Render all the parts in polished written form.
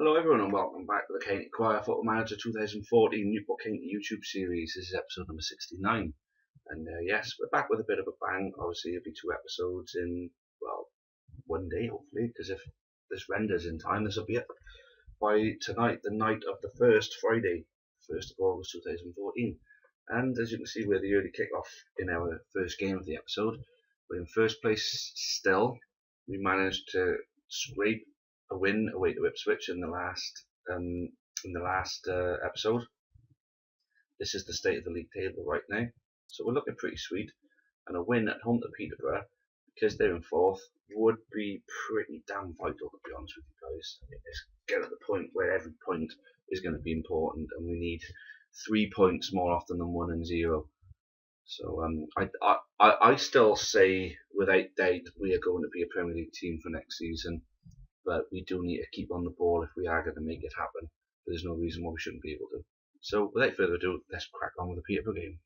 Hello everyone and welcome back to the County Choir Football Manager 2014 Newport County YouTube series. This is episode number 69 and yes, we're back with a bit of a bang. Obviously it'll be 2 episodes in, well, one day hopefully, because if this renders in time this will be up by tonight, the night of the first Friday, 1st of August 2014. And as you can see, we're the early kick-off in our first game of the episode. We're in first place still. We managed to scrape a win away to Ipswich in the last episode. This is the state of the league table right now, so we're looking pretty sweet. And a win at home to Peterborough, because they're in 4th, would be pretty damn vital, to be honest with you guys. It's getting at the point where every point is going to be important, and we need 3 points more often than 1 and 0. So I still say without doubt we are going to be a Premier League team for next season. But we do need to keep on the ball if we are going to make it happen. There's no reason why we shouldn't be able to. So without further ado, let's crack on with the Peterborough game.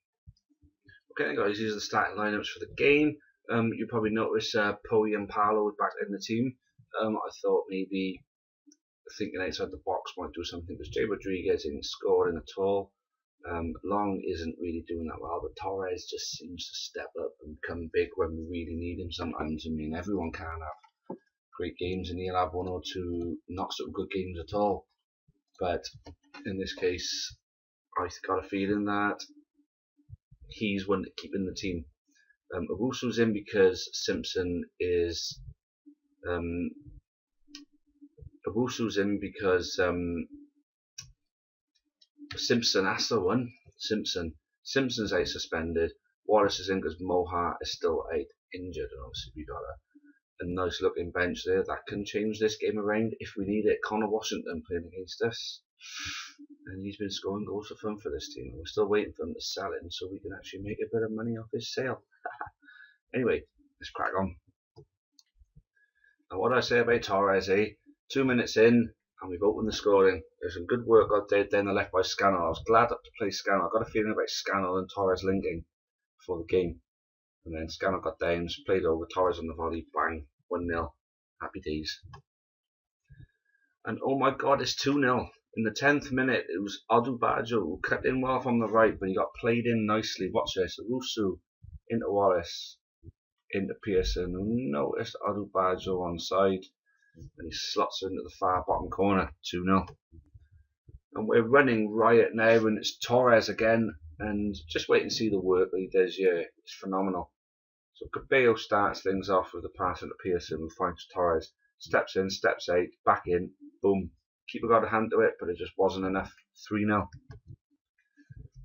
Okay guys, these are the starting lineups for the game. You probably noticed Poe and Paolo back in the team. I thought maybe thinking outside the box might do something, because Jay Rodriguez isn't scoring at all. Long isn't really doing that well, but Torres just seems to step up and become big when we really need him sometimes. I mean, everyone can have great games and he'll have 1 or 2 not so good games at all, but in this case I got a feeling that he's one to keep in the team. Owusu's in because Simpson is Simpson, that's the one. Simpson's out suspended. Wallace is in because Moha is still out injured, and obviously we got a nice looking bench there that can change this game around if we need it. Connor Washington playing against us, and he's been scoring goals for fun for this team. We're still waiting for him to sell him so we can actually make a bit of money off his sale. Anyway, let's crack on. And what did I say about Torres, 2 minutes in and we've opened the scoring. There's some good work out there down the left by Scannell. I was glad to play Scannell. I got a feeling about Scannell and Torres linking before the game. And then Scannell got down, played over, Torres on the volley, bang, 1-0. Happy days. And oh my god, it's 2-0. In the 10th minute, it was Odubajo who cut in well from the right, but he got played in nicely. Watch this, Owusu into Wallace, into Pearson, who noticed Odubajo on side, and he slots into the far bottom corner, 2-0. And we're running riot now, and it's Torres again, and just wait and see the work that he does here. It's phenomenal. So Cabello starts things off with a pass into Pearson, who finds Torres, steps in, steps out, back in, boom. Keeper got a hand to it, but it just wasn't enough. 3-0.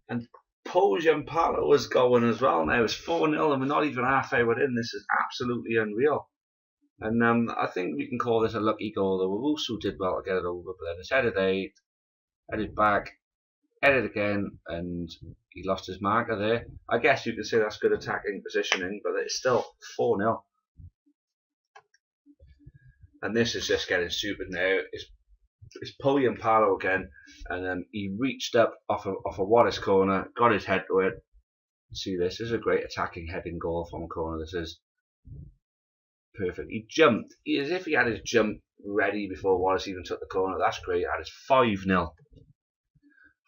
And Poe Palo was going as well now. It's 4-0 and we're not even half hour in. This is absolutely unreal. And I think we can call this a lucky goal, though. Owusu did well to get it over, but then it's headed out, headed back, headed again, and he lost his marker there. I guess you could say that's good attacking positioning, but it's still 4-0. And this is just getting stupid now. It's Poe and Palo again, and he reached up off a Wallace corner, got his head to it. See this is a great attacking heading goal from a corner. This is perfect. He jumped as if he had his jump ready before Wallace even took the corner. That's great. That is 5-0.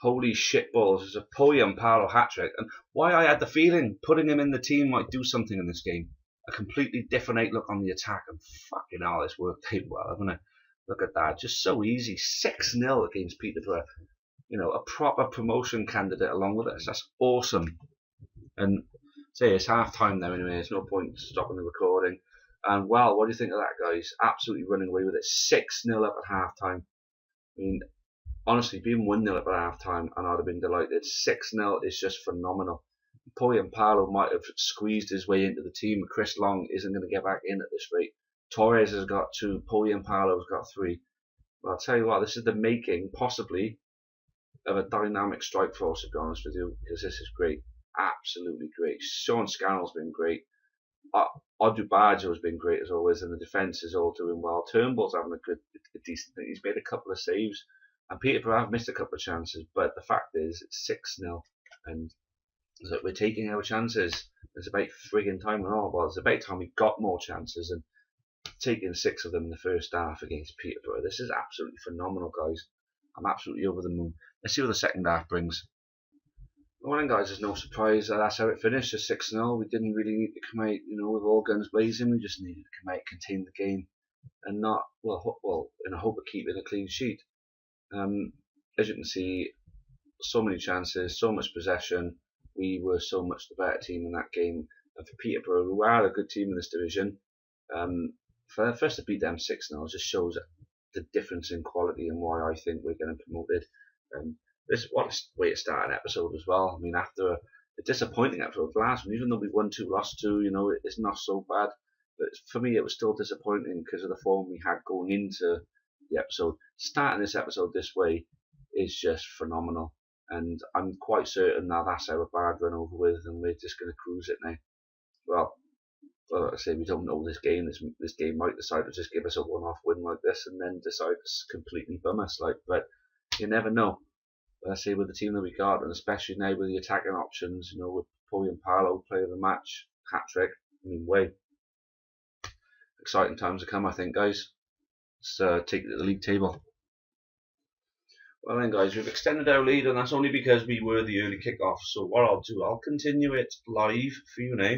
Holy shit balls! It's a Poe and Palo hat trick, and why I had the feeling putting him in the team might do something in this game. A completely different outlook on the attack, and fucking hell, this worked out well, haven't it? Look at that, just so easy. 6-0 against Peterborough. You know, a proper promotion candidate along with us. That's awesome. And say it's half time now anyway. There's no point stopping the recording. And well, what do you think of that, guys? Absolutely running away with it. 6-0 up at half time. I mean, honestly, being 1-0 up at half time, and I'd have been delighted. 6-0 is just phenomenal. Poe and Palo might have squeezed his way into the team. Chris Long isn't going to get back in at this rate. Torres has got 2, Poe and Palo has got 3. Well, I'll tell you what, this is the making, possibly, of a dynamic strike force, to be honest with you, because this is great. Absolutely great. Sean Scannell's been great. Odubajo has been great as always, and the defence is all doing well. Turnbull's having a decent thing. He's made a couple of saves, and Peterborough have missed a couple of chances, but the fact is, it's 6-0, and so we're taking our chances. It's about frigging time and all. Well, it's about time we got more chances, and taking 6 of them in the first half against Peterborough. This is absolutely phenomenal, guys. I'm absolutely over the moon. Let's see what the second half brings. Well then, guys, there's no surprise that that's how it finished, just 6-0. We didn't really need to come out, with all guns blazing. We just needed to come out, contain the game, and not, in a hope of keeping a clean sheet. As you can see, so many chances, so much possession. We were so much the better team in that game. And for Peterborough, who are a good team in this division, for us to beat them 6-0 just shows the difference in quality and why I think we're getting promoted. What a way to start an episode as well. I mean, after a disappointing episode last one, even though we won 2, lost 2, it's not so bad. But for me, it was still disappointing because of the form we had going into the episode. Starting this episode this way is just phenomenal. And I'm quite certain now that's our bad run over with, and we're just going to cruise it now. Well, like I say, we don't know this game. This game might decide to just give us a one-off win like this, and then decide to completely bum us. But you never know. But I say with the team that we got, and especially now with the attacking options, with Paulie and Paolo player of the match, hat trick. I mean, way exciting times to come, I think, guys. Let's take it to the league table. Well then, guys, we've extended our lead, and that's only because we were the early kick-off. So what I'll do, I'll continue it live for you now,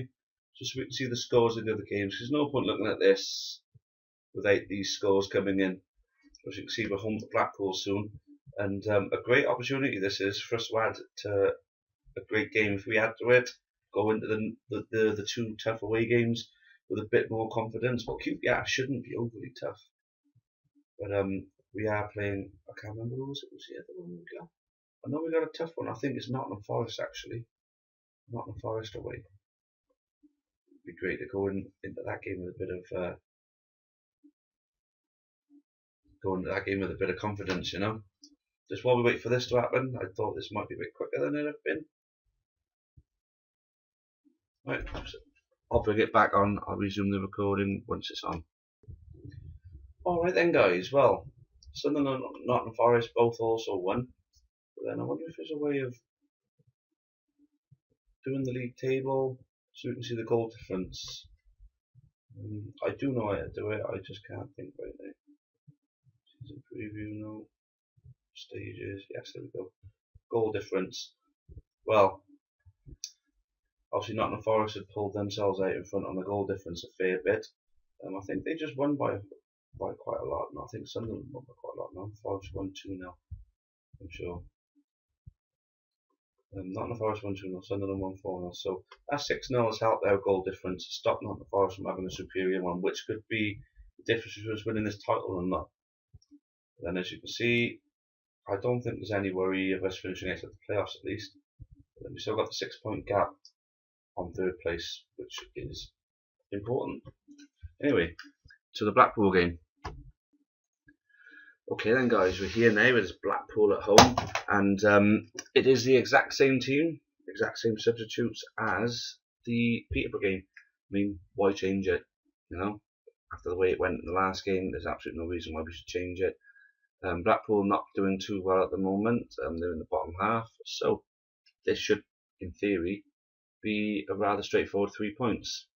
just so we can see the scores in the other games. There's no point looking at this without these scores coming in. As you can see, we're home to Blackpool soon, and a great opportunity this is for us to add to a great game. If we add to it, go into the 2 tough away games with a bit more confidence. But QPR shouldn't be overly tough. But we are playing, I can't remember who was it, was the other one we got? I know we got a tough one, I think it's Nottingham Forest actually. Nottingham Forest away. It'd be great to go into that game with a bit of confidence, Just while we wait for this to happen, I thought this might be a bit quicker than it had been. Right, I'll bring it back on, I'll resume the recording once it's on. Alright then, guys, well, Sunderland and Nottingham Forest both also won. But then I wonder if there's a way of doing the league table so we can see the goal difference. I do know how to do it, I just can't think right now. Season preview, no. Stages, yes, there we go. Goal difference. Well, obviously Nottingham Forest had pulled themselves out in front on the goal difference a fair bit. I think they just won by quite a lot, and I think Sunderland won by quite a lot now. Forest won 2-0, I'm sure. Nottingham Forest won 2-0, Sunderland won 4-0. So that 6-0 has helped our goal difference, stopped Nottingham Forest from having a superior one, which could be the difference between us winning this title or not. Then, as you can see, I don't think there's any worry of us finishing out at the playoffs at least. But we still got the 6-point gap on 3rd place, which is important. Anyway, to the Blackpool game. Okay then, guys, we're here now. It's Blackpool at home, and it is the exact same team, exact same substitutes as the Peterborough game. I mean, why change it? After the way it went in the last game, there's absolutely no reason why we should change it. Blackpool not doing too well at the moment. They're in the bottom half, so this should, in theory, be a rather straightforward 3 points.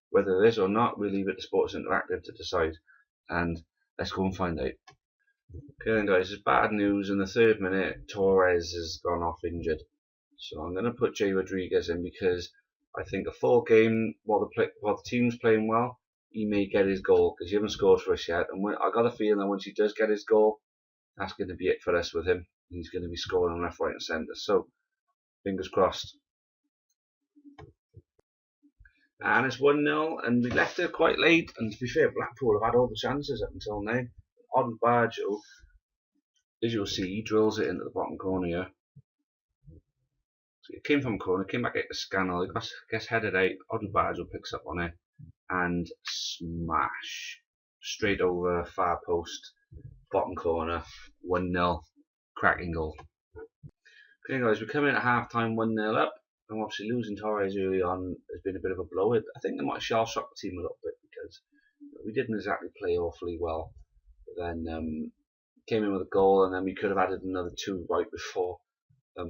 Whether it is or not, we'll leave it to Sports Interactive to decide, and let's go and find out. Okay then, guys, it's bad news. In the 3rd minute, Torres has gone off injured, so I'm going to put Jay Rodriguez in because I think a full game while the team's playing well, he may get his goal because he hasn't scored for us yet, and I got a feeling that once he does get his goal, that's going to be it for us with him. He's going to be scoring on left, right and centre, so fingers crossed. And it's 1-0, and we left it quite late, and to be fair, Blackpool have had all the chances up until now. Odubajo, as you'll see, he drills it into the bottom corner here. So it came from corner, came back out to Scannell, it gets headed out, Odubajo picks up on it, and smash. Straight over, far post, bottom corner, 1-0, cracking goal. Okay guys, we're coming at half time 1-0 up, and obviously losing Torres early on has been a bit of a blow. I think they might have shell-shocked the team a little bit because we didn't exactly play awfully well. Then came in with a goal, and then we could have added another 2 right before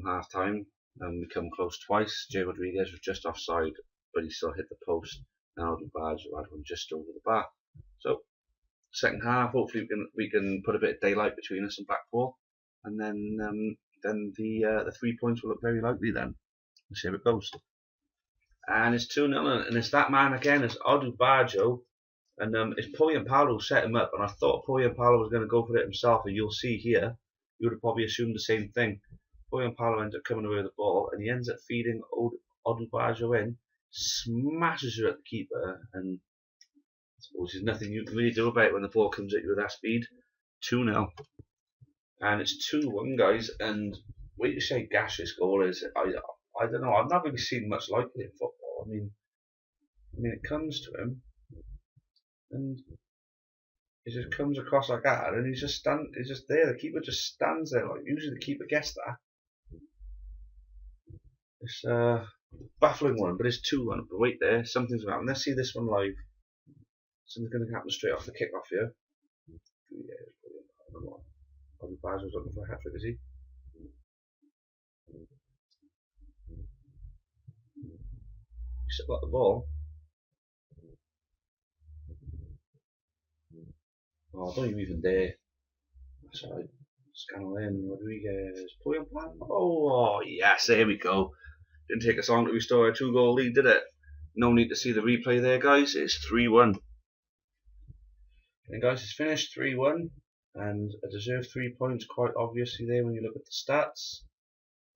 half time. We come close twice. Jay Rodriguez was just offside, but he still hit the post. Now Odubajo had one just over the bar. So second half. Hopefully we can put a bit of daylight between us and Blackpool, and then the 3 points will look very likely then. Let's see how it goes. And it's 2-0, and it's that man again. It's Odubajo, and it's Poyampalo set him up, and I thought Poyampalo was going to go for it himself, and you'll see here, you would have probably assumed the same thing. Poyampalo ends up coming away with the ball, and he ends up feeding Odubajo in, smashes her at the keeper, and I suppose there's nothing you can really do about it when the ball comes at you with that speed. 2-0. And it's 2-1, guys, and wait to say Gash's goal is, I don't know, I've not really seen much like it in football. I mean it comes to him, and he just comes across like that, and he's just there. The keeper just stands there. Like usually the keeper gets that. It's a baffling one, but it's 2-1. But wait there, something's going to happen. Let's see this one live. Something's going to happen straight off the kick-off here. Bobby Basil's looking for a hat-trick, is he? He's still got the ball. Oh, don't you even dare. That's alright. Scanlon, Rodriguez, Poyampalo. Oh, yes, there we go. Didn't take us long to restore a 2-goal lead, did it? No need to see the replay there, guys. It's 3-1. And guys, it's finished 3-1, and a deserved 3 points, quite obviously there when you look at the stats.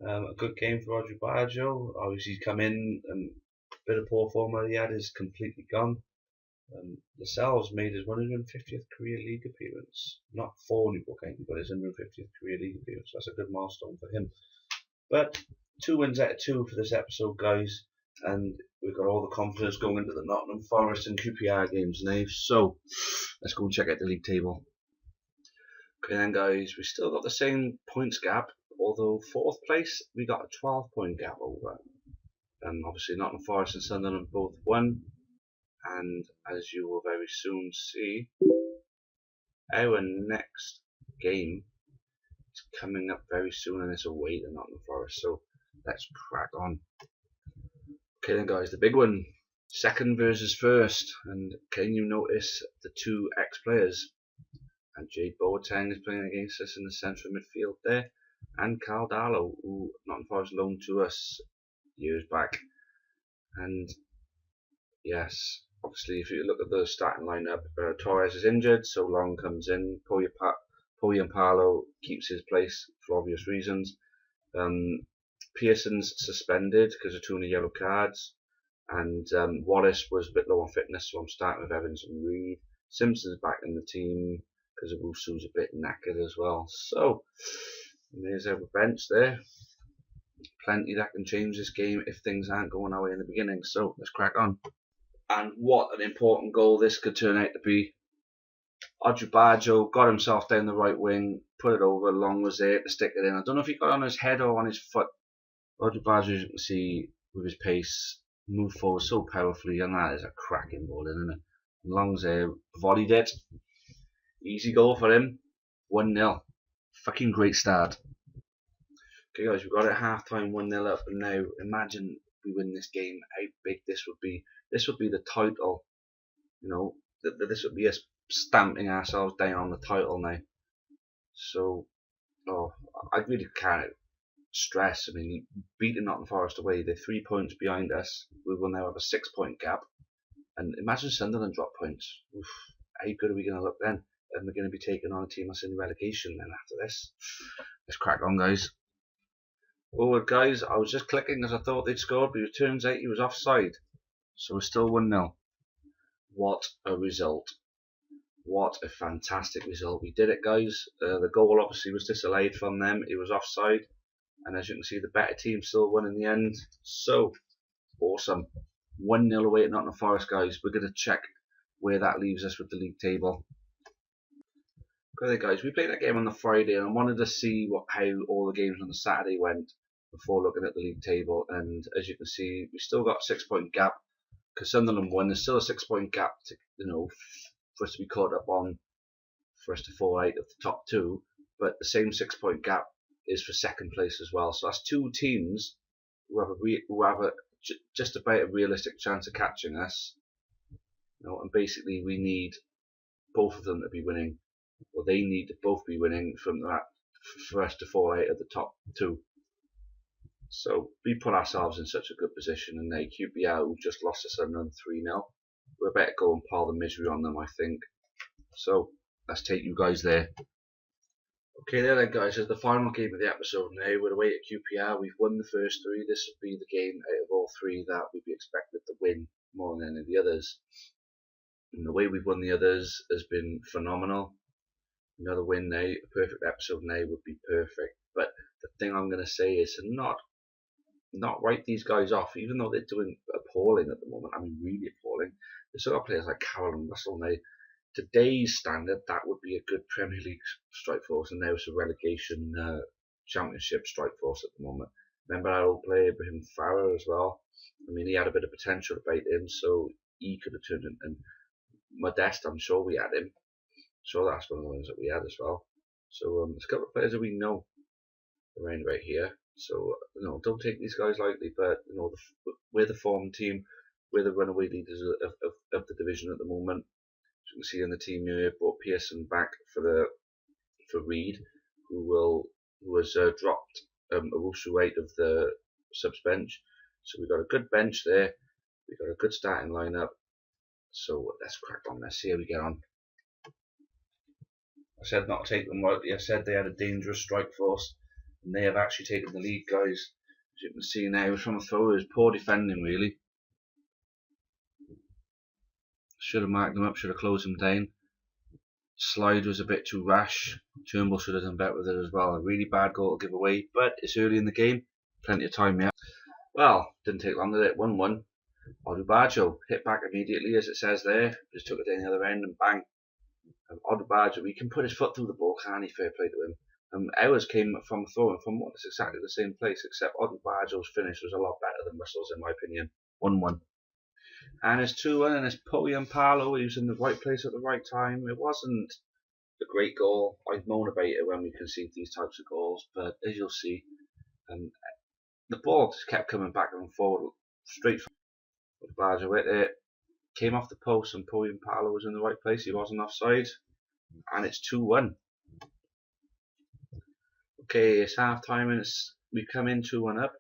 A good game for Odubajo. Obviously, he's come in, and a bit of poor form that he had is completely gone. Lascelles made his 150th career league appearance, not for Newport County, but his 150th career league appearance. That's a good milestone for him. But 2 wins out of 2 for this episode, guys, and we've got all the confidence going into the Nottingham Forest and QPR games now. So let's go and check out the league table. Okay then, guys, we still got the same points gap, although 4th place we got a 12-point gap over. And obviously Nottingham Forest and Sunderland both won. And as you will very soon see, our next game is coming up very soon, and it's away to Nottingham Forest. So let's crack on. Okay then, guys, the big one, 2nd versus 1st, and can you notice the 2 ex-players? And Jade Boateng is playing against us in the central midfield there, and Carl Darlow, who Nottingham Forest loaned to us years back. And yes, obviously, if you look at the starting lineup, Torres is injured, so Long comes in. Poyampalo keeps his place for obvious reasons. Pearson's suspended because of 2 yellow cards, and Wallace was a bit low on fitness, so I'm starting with Evans and Reed. Simpson's back in the team because Owusu's a bit knackered as well. So there's our bench there. Plenty that can change this game if things aren't going our way in the beginning. So let's crack on. And what an important goal this could turn out to be. Odubajo got himself down the right wing, put it over, Long was there to stick it in. I don't know if he got on his head or on his foot. Odubajo, as you can see, with his pace, moved forward so powerfully, and that is a cracking ball, isn't it? And Long's there, volleyed it. Easy goal for him. 1-0. Fucking great start. Okay guys, we've got it at half time, 1-0 up, and now imagine we win this game, how big this would be. This would be the title, you know, this would be us stamping ourselves down on the title now. So, I really can't stress, I mean, beating Nottingham Forest away, they're 3 points behind us. We will now have a 6-point gap, and imagine Sunderland drop points. Oof, how good are we going to look then? And we're going to be taking on a team that's in relegation then after this. Let's crack on, guys. Oh, guys, I was just clicking as I thought they'd scored, but it turns out he was offside. So we're still 1-0. What a result. What a fantastic result. We did it, guys. The goal obviously was disallowed from them. It was offside. And as you can see, the better team still won in the end. So, awesome. 1-0 away at Nottingham Forest, guys. We're going to check where that leaves us with the league table. Okay, guys, we played that game on the Friday, and I wanted to see how all the games on the Saturday went before looking at the league table. And as you can see, we still got a 6-point gap because Sunderland won. There's still a 6-point gap to, for us to be caught up on, for us to fall out of the top 2. But the same 6-point gap is for 2nd place as well. So that's 2 teams who have just about a realistic chance of catching us. And basically we need both of them to be winning, or they need to both be winning from that for us to fall out of the top two. So we put ourselves in such a good position, and they QPR, who just lost to Sunderland 3-0, we better go and pile the misery on them, I think. So let's take you guys there. Okay, there then guys, is the final game of the episode now. We're away at QPR. We've won the first three. This would be the game out of all three that we'd be expected to win more than any of the others. And the way we've won the others has been phenomenal. Another win now, a perfect episode now would be perfect. But the thing I'm going to say is to not write these guys off, even though they're doing appalling at the moment. I mean, really appalling. There's still got players like Carroll and Russell now. Today's standard, that would be a good Premier League strike force, and now it's a relegation championship strike force at the moment. Remember our old player Ibrahim Farah as well? I mean, he had a bit of potential about him, so he could have turned into Modest. I'm sure we had him. So that's one of the ones that we had as well. So there's a couple of players that we know around right here. So don't take these guys lightly. But we're the form team. We're the runaway leaders of the division at the moment. As you can see in the team here, brought Pearson back for Reed, who has dropped Owusu out of the subs bench. So we've got a good bench there. We've got a good starting lineup. So let's crack on. Let's see how we get on. I said not to take them lightly. I said they had a dangerous strike force, and they have actually taken the lead, guys. As you can see now, from the throw, it was poor defending, really. Should have marked them up, should have closed them down. Slide was a bit too rash. Turnbull should have done better with it as well. A really bad goal to give away, but it's early in the game. Plenty of time yet. Well, didn't take long, did it? 1-1. Odubajo hit back immediately, as it says there. Just took it down the other end and bang. Odubajo, he can put his foot through the ball, can't he? Fair play to him. Ours came from a throw and from what is exactly the same place, except Odubajo's finish was a lot better than Russell's, in my opinion. 1-1. And it's 2-1, and it's Poyampalo. He was in the right place at the right time. It wasn't a great goal. I moan about it when we concede these types of goals, but as you'll see, the ball just kept coming back and forward, straight from Odubajo with it. Came off the post, and Poyampalo was in the right place. He wasn't offside, and it's 2-1. Okay, it's half time, and we've come in 2-1 up.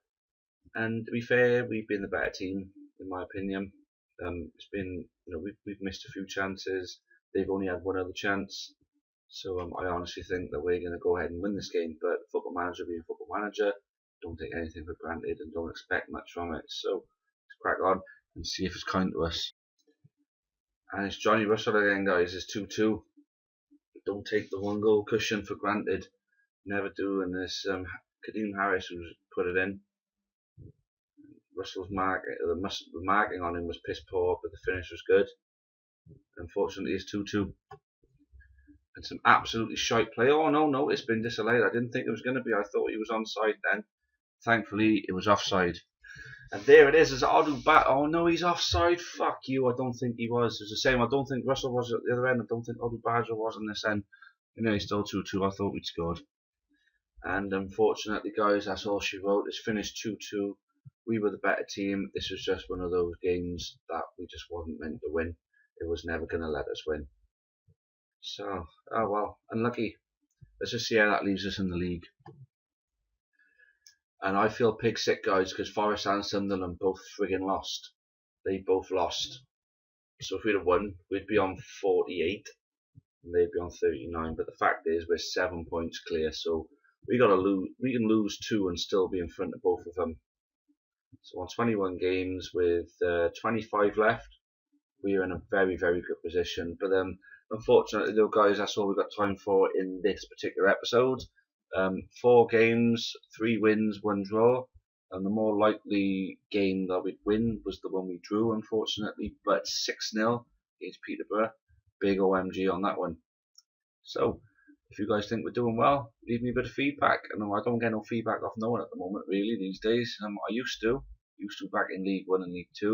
And to be fair, we've been the better team, in my opinion. It's been, we've missed a few chances. They've only had one other chance. So I honestly think that we're going to go ahead and win this game. But football manager being football manager, don't take anything for granted and don't expect much from it. So let's crack on and see if it's kind to us. And it's Johnny Russell again, guys. It's 2-2. Don't take the one goal cushion for granted. Never do. And there's Kadeem Harris who's put it in. Russell's the marking on him was piss poor, but the finish was good. Unfortunately, it's 2-2. And some absolutely shite play. Oh no, it's been disallowed. I didn't think it was going to be. I thought he was onside then. Thankfully, it was offside. And there it is. Oh no, he's offside. Fuck you. I don't think he was. It's the same. I don't think Russell was at the other end. I don't think Odubajo was on this end. He's still 2-2. I thought we'd scored. And unfortunately, guys, that's all she wrote. It's finished 2-2. We were the better team. This was just one of those games that we just wasn't meant to win. It was never going to let us win. So, oh well, unlucky. Let's just see how that leaves us in the league. And I feel pig sick, guys, because Forest and Sunderland both friggin' lost. They both lost. So if we'd have won, we'd be on 48, and they'd be on 39. But the fact is, we're 7 points clear. So we got to lose. We can lose 2 and still be in front of both of them. So on 21 games with 25 left, we are in a very, very good position. But unfortunately, though, guys, that's all we've got time for in this particular episode. 4 games, 3 wins, 1 draw. And the more likely game that we'd win was the one we drew, unfortunately. But 6-0 against Peterborough. Big OMG on that one. So, if you guys think we're doing well, leave me a bit of feedback. I know I don't get no feedback off no one at the moment, really, these days. I used to back in League 1 and League 2.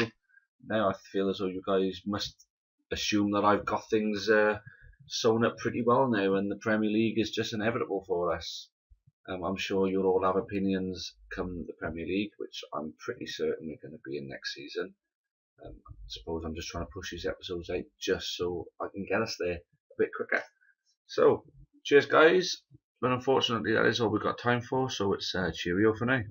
Now I feel as though you guys must assume that I've got things sewn up pretty well now, and the Premier League is just inevitable for us. I'm sure you'll all have opinions come the Premier League, which I'm pretty certain we're going to be in next season. I suppose I'm just trying to push these episodes out just so I can get us there. bit quicker. So, cheers guys, but unfortunately that is all we've got time for, so it's cheerio for now.